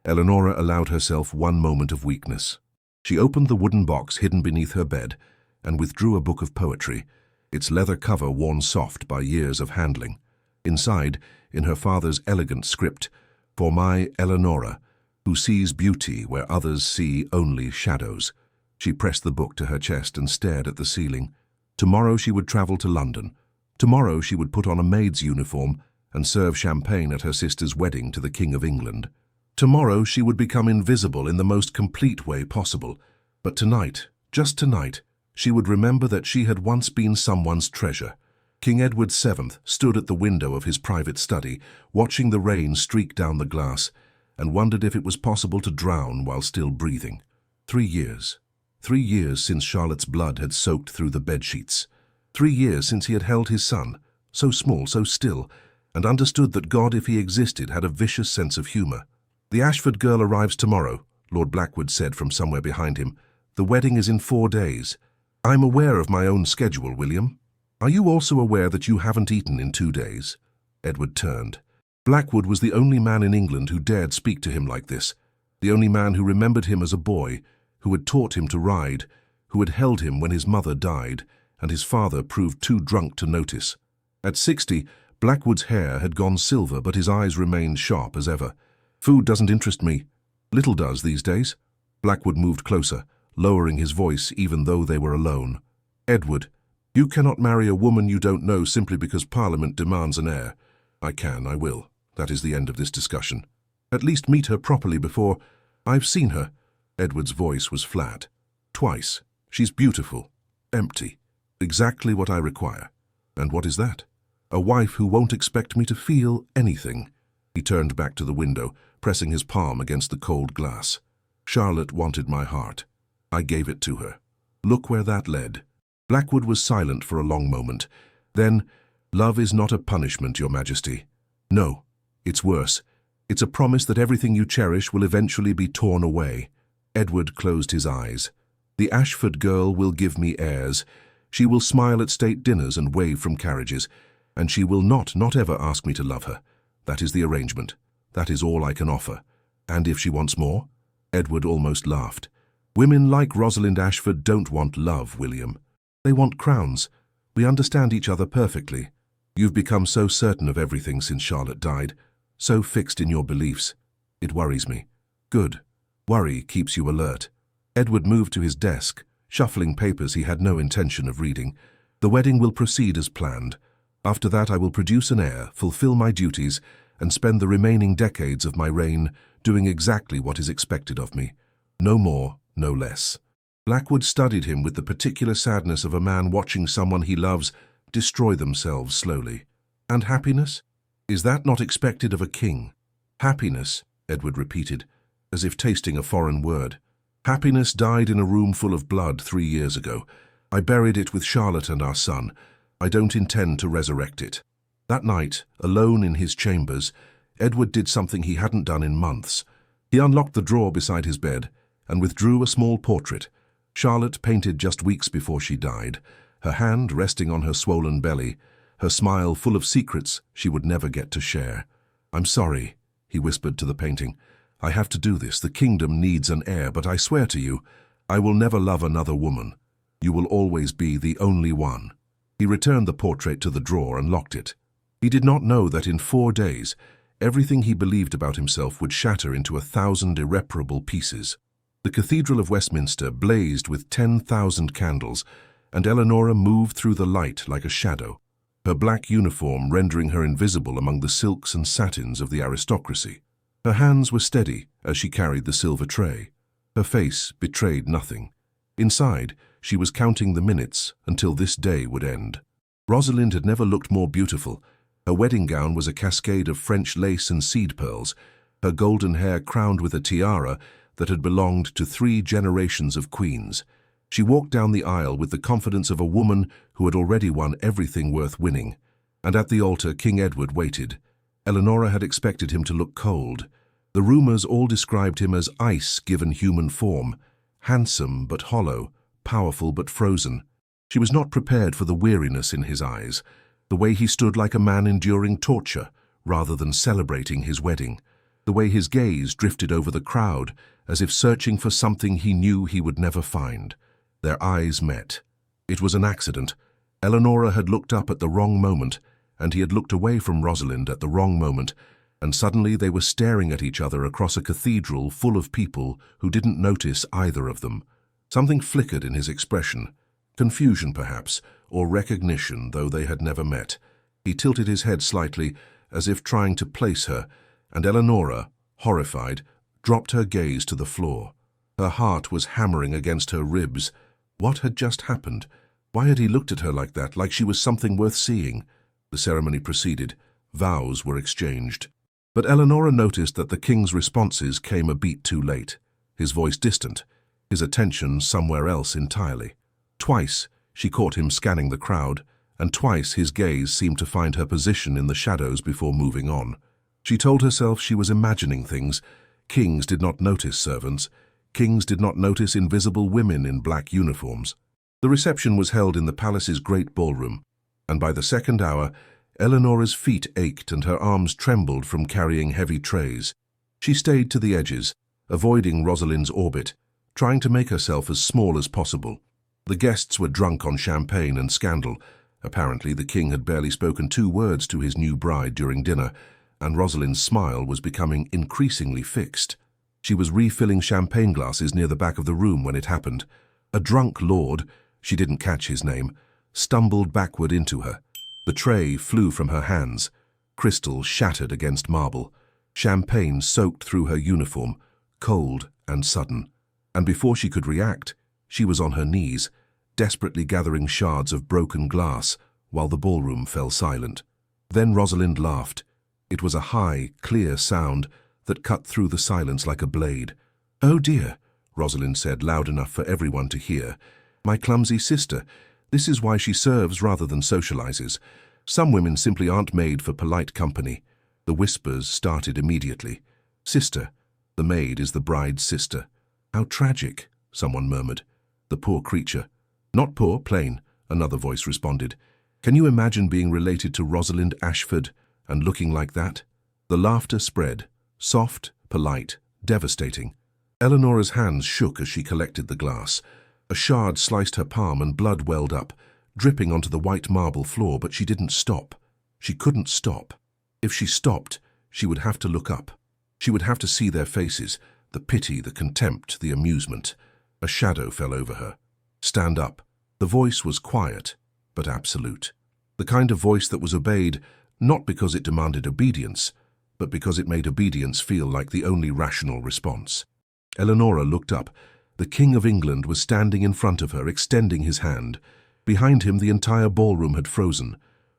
Eleanora allowed herself one moment of weakness. She opened the wooden box hidden beneath her bed and withdrew a book of poetry, its leather cover worn soft by years of handling. Inside, in her father's elegant script, "For my Eleanora, who sees beauty where others see only shadows." She pressed the book to her chest and stared at the ceiling. Tomorrow she would travel to London. Tomorrow she would put on a maid's uniform and serve champagne at her sister's wedding to the King of England. Tomorrow she would become invisible in the most complete way possible. But tonight, just tonight, she would remember that she had once been someone's treasure. King Edward VII stood at the window of his private study, watching the rain streak down the glass, and wondered if it was possible to drown while still breathing. 3 years. 3 years since Charlotte's blood had soaked through the bedsheets. 3 years since he had held his son, so small, so still, and understood that God, if he existed, had a vicious sense of humour. "The Ashford girl arrives tomorrow," Lord Blackwood said from somewhere behind him. "The wedding is in 4 days. I'm aware of my own schedule, William. Are you also aware that you haven't eaten in 2 days?" Edward turned. Blackwood was the only man in England who dared speak to him like this, the only man who remembered him as a boy, who had taught him to ride, who had held him when his mother died, and his father proved too drunk to notice. At 60, Blackwood's hair had gone silver, but his eyes remained sharp as ever. "Food doesn't interest me. Little does these days." Blackwood moved closer, lowering his voice even though they were alone. "Edward, you cannot marry a woman you don't know simply because Parliament demands an heir." "I can, I will. That is the end of this discussion. At least meet her properly before—" "I've seen her." Edward's voice was flat. "Twice. She's beautiful. Empty. Exactly what I require." "And what is that?" "A wife who won't expect me to feel anything." He turned back to the window, pressing his palm against the cold glass. "Charlotte wanted my heart. I gave it to her. Look where that led." Blackwood was silent for a long moment. Then, "Love is not a punishment, Your Majesty. No, it's worse. It's a promise that everything you cherish will eventually be torn away." Edward closed his eyes. "The Ashford girl will give me heirs. She will smile at state dinners and wave from carriages, and she will not ever ask me to love her. That is the arrangement. That is all I can offer. And if she wants more?" Edward almost laughed. "Women like Rosalind Ashford don't want love, William. They want crowns. We understand each other perfectly. You've become so certain of everything since Charlotte died, so fixed in your beliefs. It worries me." "Good. Worry keeps you alert." Edward moved to his desk, shuffling papers he had no intention of reading. "The wedding will proceed as planned. After that I will produce an heir, fulfill my duties, and spend the remaining decades of my reign doing exactly what is expected of me. No more, no less." Blackwood studied him with the particular sadness of a man watching someone he loves destroy themselves slowly. "And happiness? Is that not expected of a king?" "Happiness," Edward repeated, as if tasting a foreign word. "Happiness died in a room full of blood 3 years ago. I buried it with Charlotte and our son. I don't intend to resurrect it." That night, alone in his chambers, Edward did something he hadn't done in months. He unlocked the drawer beside his bed and withdrew a small portrait. Charlotte, painted just weeks before she died, her hand resting on her swollen belly, her smile full of secrets she would never get to share. "I'm sorry," he whispered to the painting. "I have to do this. The kingdom needs an heir, but I swear to you, I will never love another woman. You will always be the only one." He returned the portrait to the drawer and locked it. He did not know that in 4 days, Everything he believed about himself would shatter into 1,000 irreparable pieces. The Cathedral of Westminster blazed with 10,000 candles, and Eleanora moved through the light like a shadow, her black uniform rendering her invisible among the silks and satins of the aristocracy. Her hands were steady as she carried the silver tray. Her face betrayed nothing. Inside, she was counting the minutes until this day would end. Rosalind had never looked more beautiful. Her wedding gown was a cascade of French lace and seed pearls, her golden hair crowned with a tiara that had belonged to 3 generations of queens. She walked down the aisle with the confidence of a woman who had already won everything worth winning. And at the altar, King Edward waited. Eleanora had expected him to look cold. The rumors all described him as ice given human form, handsome but hollow, powerful but frozen. She was not prepared for the weariness in his eyes, the way he stood like a man enduring torture rather than celebrating his wedding, the way his gaze drifted over the crowd as if searching for something he knew he would never find. Their eyes met. It was an accident. Eleanora had looked up at the wrong moment, and he had looked away from Rosalind at the wrong moment, and suddenly they were staring at each other across a cathedral full of people who didn't notice either of them. Something flickered in his expression. Confusion, perhaps, or recognition, though they had never met. He tilted his head slightly, as if trying to place her, and Eleanora, horrified, dropped her gaze to the floor. Her heart was hammering against her ribs. What had just happened? Why had he looked at her like that, like she was something worth seeing? The ceremony proceeded. Vows were exchanged. But Eleanora noticed that the king's responses came a beat too late, his voice distant, his attention somewhere else entirely. Twice she caught him scanning the crowd, and twice his gaze seemed to find her position in the shadows before moving on. She told herself she was imagining things. Kings did not notice servants. Kings did not notice invisible women in black uniforms. The reception was held in the palace's great ballroom, and by the second hour, Eleanora's feet ached and her arms trembled from carrying heavy trays. She stayed to the edges, avoiding Rosalind's orbit, trying to make herself as small as possible. The guests were drunk on champagne and scandal. Apparently, the king had barely spoken 2 words to his new bride during dinner, and Rosalind's smile was becoming increasingly fixed. She was refilling champagne glasses near the back of the room when it happened. A drunk lord, she didn't catch his name, stumbled backward into her. The tray flew from her hands. Crystal shattered against marble. Champagne soaked through her uniform, cold and sudden. And before she could react, she was on her knees, desperately gathering shards of broken glass, while the ballroom fell silent. Then Rosalind laughed. It was a high, clear sound that cut through the silence like a blade. "Oh dear," Rosalind said, loud enough for everyone to hear. "My clumsy sister. This is why she serves rather than socializes. Some women simply aren't made for polite company." The whispers started immediately. "Sister. The maid is the bride's sister." "How tragic," someone murmured. "The poor creature." "Not poor, plain," another voice responded. "Can you imagine being related to Rosalind Ashford and looking like that?" The laughter spread, soft, polite, devastating. Eleanora's hands shook as she collected the glass. A shard sliced her palm and blood welled up, dripping onto the white marble floor, but she didn't stop. She couldn't stop. If she stopped, she would have to look up. She would have to see their faces, the pity, the contempt, the amusement. A shadow fell over her. "Stand up." The voice was quiet, but absolute. The kind of voice that was obeyed, not because it demanded obedience, but because it made obedience feel like the only rational response. Eleanora looked up. The King of England was standing in front of her, extending his hand. Behind him, the entire ballroom had frozen.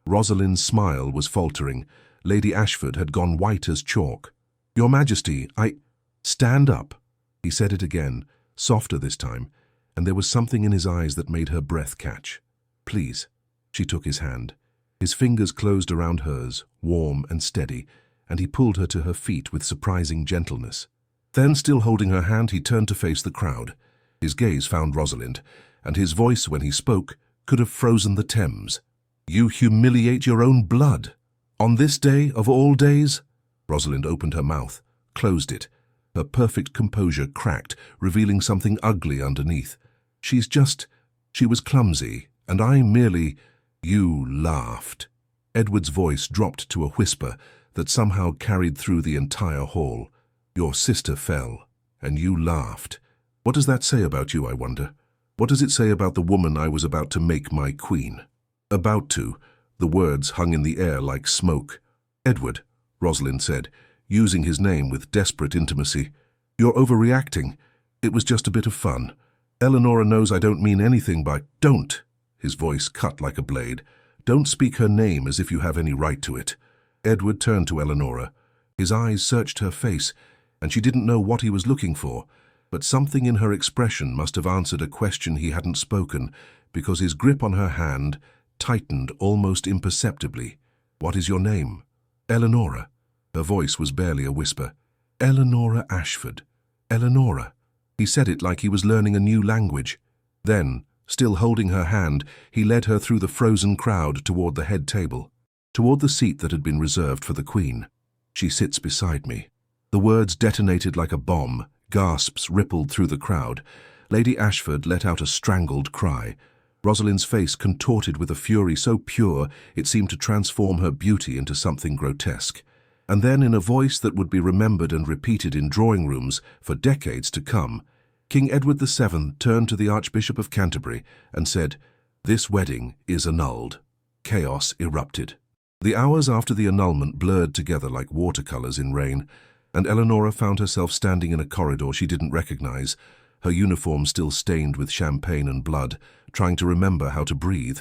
Rosalind's smile was faltering. Lady Ashford had gone white as chalk. "Your Majesty, I—" "Stand up." He said it again, softer this time, and there was something in his eyes that made her breath catch. "Please." She took his hand. His fingers closed around hers, warm and steady, and he pulled her to her feet with surprising gentleness. Then, still holding her hand, he turned to face the crowd. His gaze found Rosalind, and his voice, when he spoke, could have frozen the Thames. "You humiliate your own blood. On this day of all days?" Rosalind opened her mouth, closed it. Her perfect composure cracked, revealing something ugly underneath. She was clumsy, and I merely—" "You laughed." Edward's voice dropped to a whisper, that somehow carried through the entire hall. Your sister fell, and you laughed. What does that say about you, I wonder? What does it say about the woman I was about to make my queen? About to. The words hung in the air like smoke. Edward, Rosalind said, using his name with desperate intimacy. You're overreacting. It was just a bit of fun. Eleanora knows I don't mean anything by— Don't! His voice cut like a blade. Don't speak her name as if you have any right to it. Edward turned to Eleanora. His eyes searched her face, and she didn't know what he was looking for, but something in her expression must have answered a question he hadn't spoken, because his grip on her hand tightened almost imperceptibly. What is your name? Eleanora. Her voice was barely a whisper. Eleanora Ashford. Eleanora. He said it like he was learning a new language. Then, still holding her hand, he led her through the frozen crowd toward the head table, toward the seat that had been reserved for the Queen. She sits beside me. The words detonated like a bomb. Gasps rippled through the crowd. Lady Ashford let out a strangled cry. Rosalind's face contorted with a fury so pure it seemed to transform her beauty into something grotesque. And then, in a voice that would be remembered and repeated in drawing rooms for decades to come, King Edward VII turned to the Archbishop of Canterbury and said, "This wedding is annulled." Chaos erupted. The hours after the annulment blurred together like watercolors in rain, and Eleanora found herself standing in a corridor she didn't recognize, her uniform still stained with champagne and blood, trying to remember how to breathe.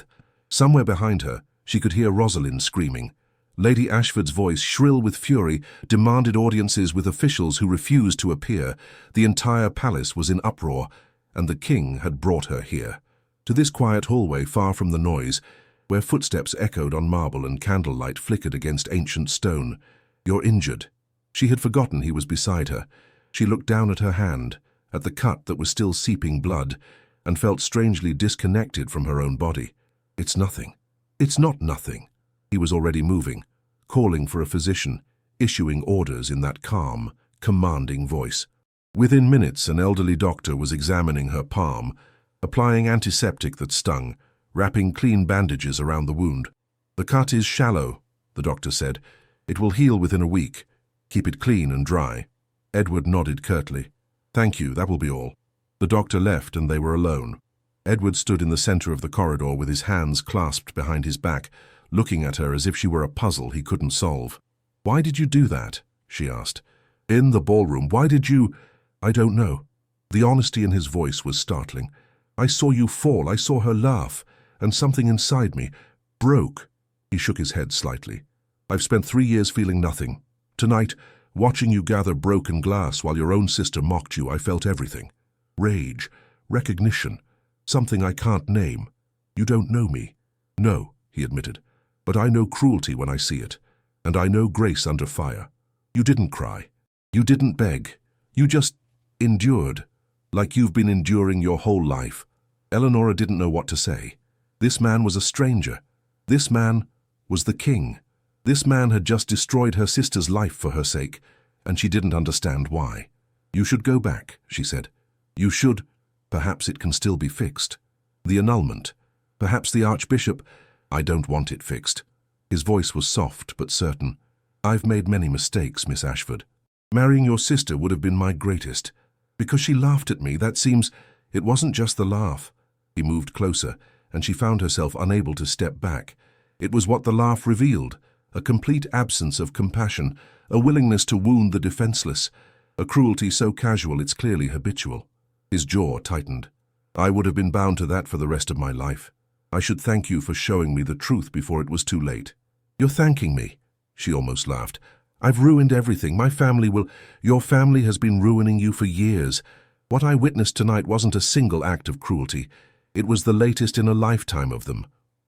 Somewhere behind her, she could hear Rosalind screaming. Lady Ashford's voice, shrill with fury, demanded audiences with officials who refused to appear. The entire palace was in uproar, and the king had brought her here, to this quiet hallway far from the noise, where footsteps echoed on marble and candlelight flickered against ancient stone. "You're injured." She had forgotten he was beside her. She looked down at her hand, at the cut that was still seeping blood, and felt strangely disconnected from her own body. "It's nothing." "It's not nothing." He was already moving, calling for a physician, issuing orders in that calm, commanding voice. Within minutes, an elderly doctor was examining her palm, applying antiseptic that stung, wrapping clean bandages around the wound. "The cut is shallow," the doctor said. "It will heal within a week. Keep it clean and dry." Edward nodded curtly. "Thank you, that will be all." The doctor left and they were alone. Edward stood in the center of the corridor with his hands clasped behind his back, looking at her as if she were a puzzle he couldn't solve. "Why did you do that?" she asked. "In the ballroom, why did you—" "I don't know." The honesty in his voice was startling. "I saw you fall, I saw her laugh, and something inside me broke." He shook his head slightly. "I've spent 3 years feeling nothing. Tonight, watching you gather broken glass while your own sister mocked you, I felt everything. Rage, recognition, something I can't name. You don't know me." "No," he admitted. "But I know cruelty when I see it, and I know grace under fire. You didn't cry. You didn't beg. You just endured, like you've been enduring your whole life." Eleanora didn't know what to say. This man was a stranger. This man was the king. This man had just destroyed her sister's life for her sake, and she didn't understand why. "You should go back," she said. "You should. Perhaps it can still be fixed. The annulment. Perhaps the Archbishop—" "I don't want it fixed." His voice was soft but certain. "I've made many mistakes, Miss Ashford. Marrying your sister would have been my greatest. Because she laughed at me, that seems— It wasn't just the laugh." He moved closer, and she found herself unable to step back. It was what the laugh revealed, a complete absence of compassion, a willingness to wound the defenseless, a cruelty so casual it's clearly habitual. His jaw tightened. "I would have been bound to that for the rest of my life. I should thank you for showing me the truth before it was too late." "You're thanking me?" She almost laughed. "I've ruined everything. My family will—" "Your family has been ruining you for years. What I witnessed tonight wasn't a single act of cruelty. It was the latest in a lifetime of them.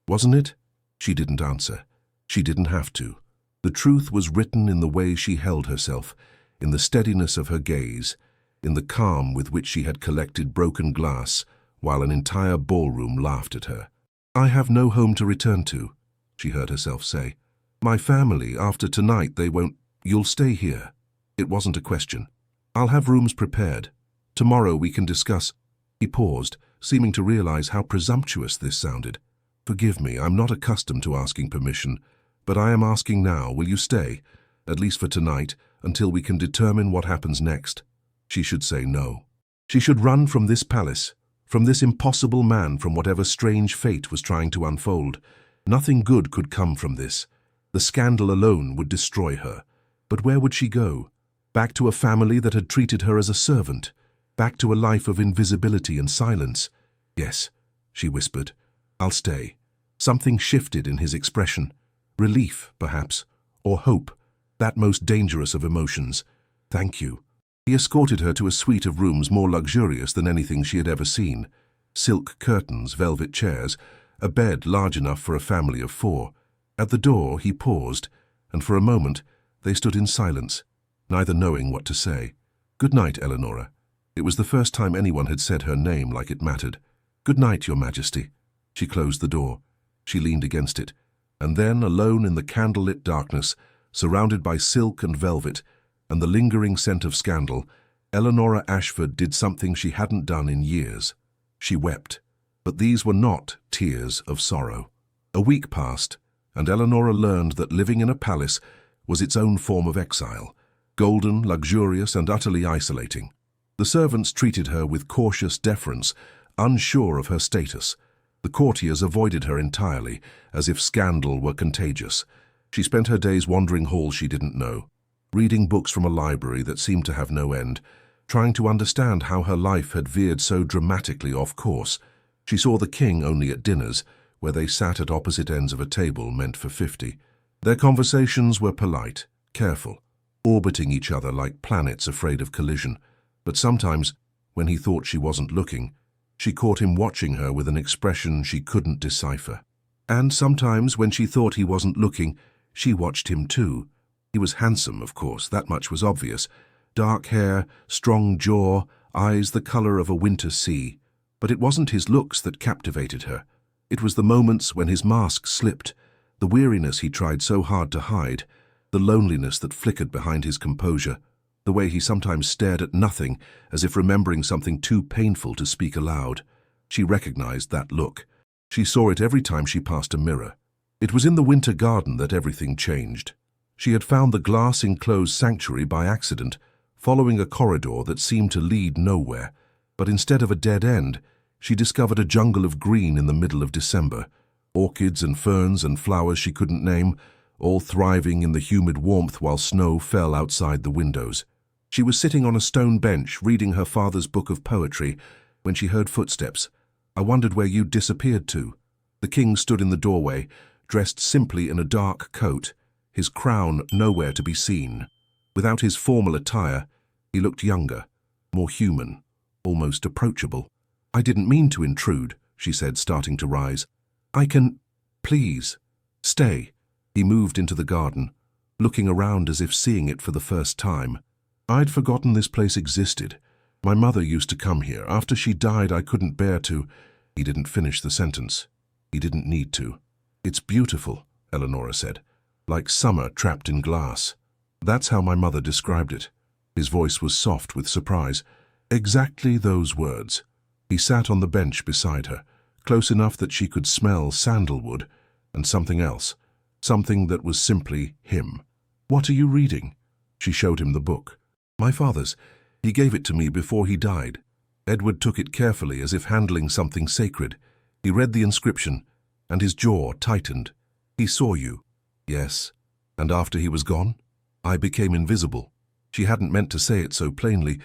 Wasn't it?" She didn't answer. She didn't have to. The truth was written in the way she held herself, in the steadiness of her gaze, in the calm with which she had collected broken glass while an entire ballroom laughed at her. "I have no home to return to," she heard herself say. "My family, after tonight, they won't— You'll stay here." It wasn't a question. "I'll have rooms prepared. Tomorrow we can discuss—" He paused, seeming to realize how presumptuous this sounded. "Forgive me, I'm not accustomed to asking permission, but I am asking now. Will you stay? at least for tonight, until we can determine what happens next. She should say no. She should run from this palace, from this impossible man, from whatever strange fate was trying to unfold. Nothing good could come from this. The scandal alone would destroy her. But where would she go? Back to a family that had treated her as a servant. Back to a life of invisibility and silence. Yes, she whispered. I'll stay. Something shifted in his expression. Relief, perhaps, or hope, that most dangerous of emotions. Thank you. He escorted her to a suite of rooms more luxurious than anything she had ever seen. Silk curtains, velvet chairs, a bed large enough for a family of 4. At the door he paused, and for a moment they stood in silence, neither knowing what to say. Good night, Eleonora. It was the first time anyone had said her name like it mattered. Good night, Your Majesty. She closed the door. She leaned against it, and then, alone in the candlelit darkness, surrounded by silk and velvet, and the lingering scent of scandal, Eleonora Ashford did something she hadn't done in years. She wept. But these were not tears of sorrow. A week passed, and Eleonora learned that living in a palace was its own form of exile, golden, luxurious, and utterly isolating. The servants treated her with cautious deference, unsure of her status. The courtiers avoided her entirely, as if scandal were contagious. She spent her days wandering halls she didn't know, reading books from a library that seemed to have no end, trying to understand how her life had veered so dramatically off course. She saw the king only at dinners, where they sat at opposite ends of a table meant for 50. Their conversations were polite, careful, orbiting each other like planets afraid of collision. But sometimes, when he thought she wasn't looking, she caught him watching her with an expression she couldn't decipher. And sometimes, when she thought he wasn't looking, she watched him too. He was handsome, of course, that much was obvious. Dark hair, strong jaw, eyes the color of a winter sea. But it wasn't his looks that captivated her. It was the moments when his mask slipped, the weariness he tried so hard to hide, the loneliness that flickered behind his composure, the way he sometimes stared at nothing, as if remembering something too painful to speak aloud. She recognized that look. She saw it every time she passed a mirror. It was in the winter garden that everything changed. She had found the glass-enclosed sanctuary by accident, following a corridor that seemed to lead nowhere. But instead of a dead end, she discovered a jungle of green in the middle of December, orchids and ferns and flowers she couldn't name, all thriving in the humid warmth while snow fell outside the windows. She was sitting on a stone bench reading her father's book of poetry when she heard footsteps. I wondered where you'd disappeared to. The king stood in the doorway, dressed simply in a dark coat, his crown nowhere to be seen. Without his formal attire, he looked younger, more human, almost approachable. I didn't mean to intrude, she said, starting to rise. I can... Please, stay. He moved into the garden, looking around as if seeing it for the first time. I'd forgotten this place existed. My mother used to come here. After she died, I couldn't bear to... He didn't finish the sentence. He didn't need to. It's beautiful, Eleonora said, like summer trapped in glass. That's how my mother described it. His voice was soft with surprise. Exactly those words. He sat on the bench beside her, close enough that she could smell sandalwood and something else, something that was simply him. What are you reading? She showed him the book. My father's. He gave it to me before he died. Edward took it carefully, as if handling something sacred. He read the inscription, and his jaw tightened. He saw you. Yes. And after he was gone, I became invisible. She hadn't meant to say it so plainly,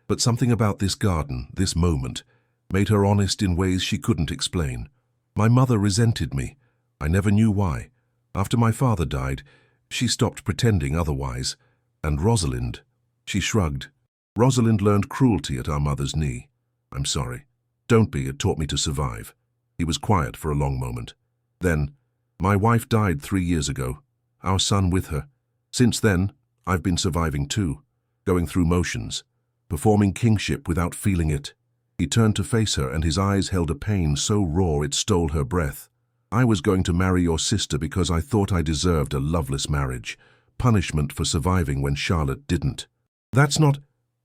but something about this garden, this moment, made her honest in ways she couldn't explain. My mother resented me. I never knew why. After my father died, she stopped pretending otherwise. And Rosalind, she shrugged. Rosalind learned cruelty at our mother's knee. I'm sorry. Don't be, it taught me to survive. He was quiet for a long moment. Then, my wife died 3 years ago, our son with her. Since then, I've been surviving too, going through motions, performing kingship without feeling it. He turned to face her, and his eyes held a pain so raw it stole her breath. I was going to marry your sister because I thought I deserved a loveless marriage, punishment for surviving when Charlotte didn't. That's not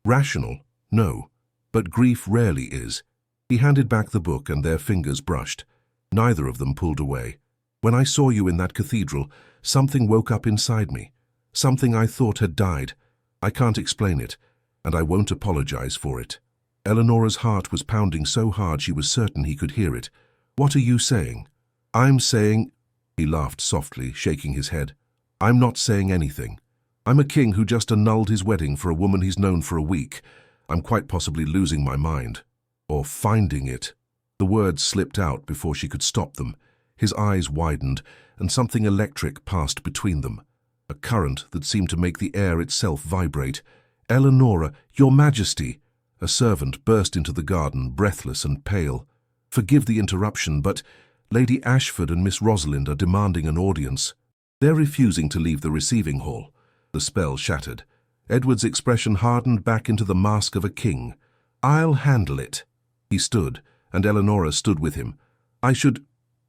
rational, no, but grief rarely is. He handed back the book, and their fingers brushed. Neither of them pulled away. When I saw you in that cathedral, something woke up inside me. Something I thought had died. I can't explain it, and I won't apologize for it." Eleonora's heart was pounding so hard she was certain he could hear it. "What are you saying?" "I'm saying—" He laughed softly, shaking his head. "I'm not saying anything. I'm a king who just annulled his wedding for a woman he's known for a week. I'm quite possibly losing my mind. Or finding it." The words slipped out before she could stop them. His eyes widened, and something electric passed between them. A current that seemed to make the air itself vibrate. "Eleonora, your Majesty!" A servant burst into the garden, breathless and pale. "Forgive the interruption, but Lady Ashford and Miss Rosalind are demanding an audience. They're refusing to leave the receiving hall." The spell shattered. Edward's expression hardened back into the mask of a king. "I'll handle it." He stood, and Eleonora stood with him.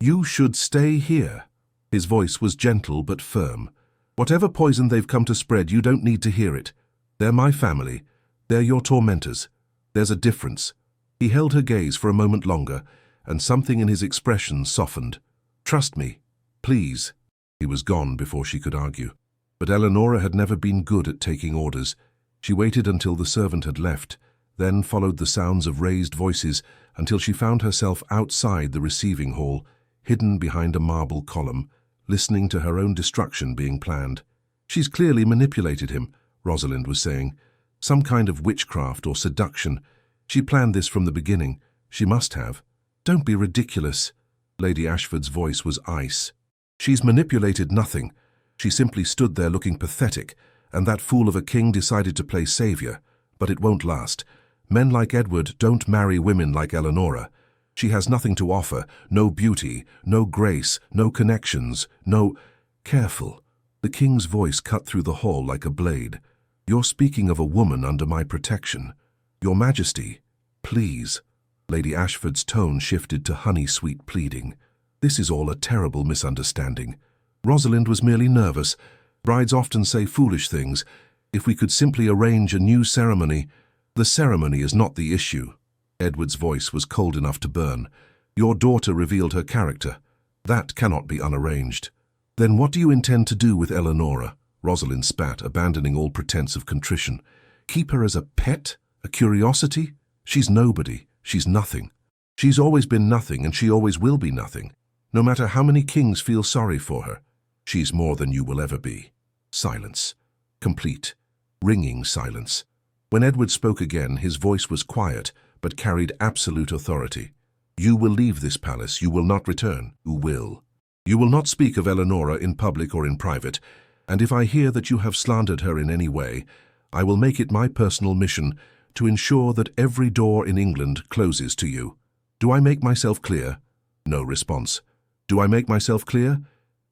You should stay here." His voice was gentle but firm. "Whatever poison they've come to spread, you don't need to hear it. They're my family. They're your tormentors. There's a difference." He held her gaze for a moment longer, and something in his expression softened. "Trust me, please." He was gone before she could argue. But Eleonora had never been good at taking orders. She waited until the servant had left, then followed the sounds of raised voices until she found herself outside the receiving hall, hidden behind a marble column, listening to her own destruction being planned. "She's clearly manipulated him," Rosalind was saying. "Some kind of witchcraft or seduction. She planned this from the beginning. She must have." "Don't be ridiculous." Lady Ashford's voice was ice. "She's manipulated nothing. She simply stood there looking pathetic, and that fool of a king decided to play savior. But it won't last. Men like Edward don't marry women like Eleonora. She has nothing to offer, no beauty, no grace, no connections, no—" "Careful." The king's voice cut through the hall like a blade. "You're speaking of a woman under my protection. Your Majesty, please." Lady Ashford's tone shifted to honey-sweet pleading. "This is all a terrible misunderstanding. Rosalind was merely nervous. Brides often say foolish things. If we could simply arrange a new ceremony—" "The ceremony is not the issue." Edward's voice was cold enough to burn. "Your daughter revealed her character. That cannot be unarranged." "Then what do you intend to do with Eleonora?" Rosalind spat, abandoning all pretense of contrition. "Keep her as a pet? A curiosity? She's nobody. She's nothing. She's always been nothing, and she always will be nothing. No matter how many kings feel sorry for her. She's more than you will ever be." Silence. Complete, ringing silence. When Edward spoke again, his voice was quiet, but carried absolute authority. "You will leave this palace. You will not return. You will. You will not speak of Eleonora in public or in private, and if I hear that you have slandered her in any way, I will make it my personal mission to ensure that every door in England closes to you. Do I make myself clear?" No response. "Do I make myself clear?"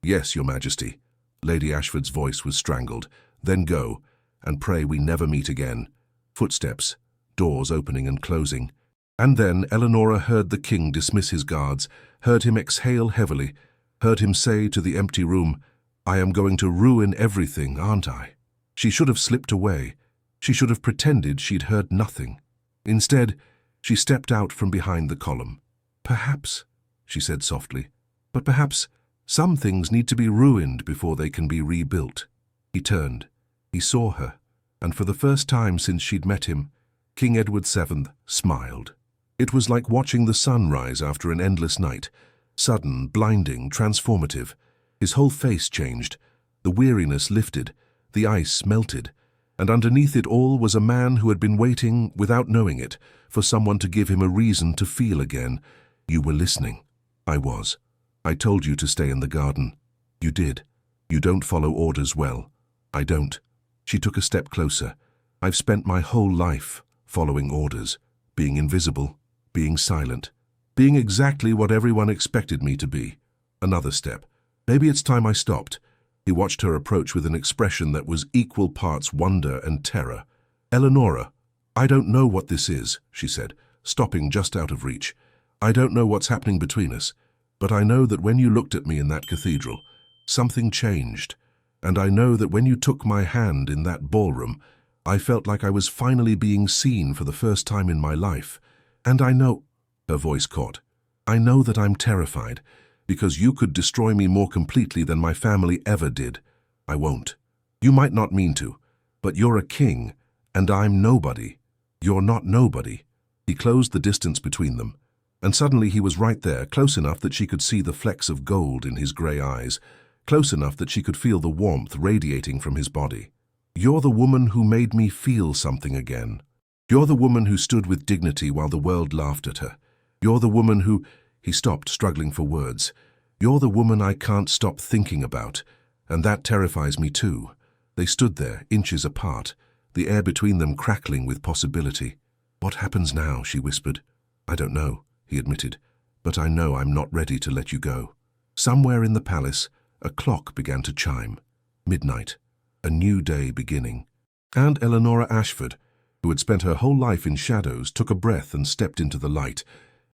"Yes, Your Majesty." Lady Ashford's voice was strangled. "Then go, and pray we never meet again." Footsteps, doors opening and closing. And then Eleonora heard the king dismiss his guards, heard him exhale heavily, heard him say to the empty room, "I am going to ruin everything, aren't I?" She should have slipped away. She should have pretended she'd heard nothing. Instead, she stepped out from behind the column. "Perhaps," she said softly, "but perhaps some things need to be ruined before they can be rebuilt." He turned. He saw her, and for the first time since she'd met him, King Edward VII smiled. It was like watching the sun rise after an endless night, sudden, blinding, transformative. His whole face changed. The weariness lifted, the ice melted, and underneath it all was a man who had been waiting, without knowing it, for someone to give him a reason to feel again. "You were listening." "I was. I told you to stay in the garden." "You did. You don't follow orders well." "I don't." She took a step closer. "I've spent my whole life following orders, being invisible, being silent, being exactly what everyone expected me to be." Another step. "Maybe it's time I stopped." He watched her approach with an expression that was equal parts wonder and terror. "Eleonora, I don't know what this is," she said, stopping just out of reach. "I don't know what's happening between us, but I know that when you looked at me in that cathedral, something changed. And I know that when you took my hand in that ballroom, I felt like I was finally being seen for the first time in my life. And I know—" Her voice caught. "I know that I'm terrified, because you could destroy me more completely than my family ever did. I won't. You might not mean to, but you're a king, and I'm nobody. You're not nobody. He closed the distance between them, and suddenly he was right there, close enough that she could see the flecks of gold in his grey eyes, close enough that she could feel the warmth radiating from his body. You're the woman who made me feel something again. You're the woman who stood with dignity while the world laughed at her. You're the woman who— He stopped, struggling for words. You're the woman I can't stop thinking about, and that terrifies me too. They stood there, inches apart, the air between them crackling with possibility. What happens now? She whispered. I don't know, he admitted, but I know I'm not ready to let you go. Somewhere in the palace, a clock began to chime. Midnight. A new day beginning. And Eleanora Ashford, who had spent her whole life in shadows, took a breath and stepped into the light.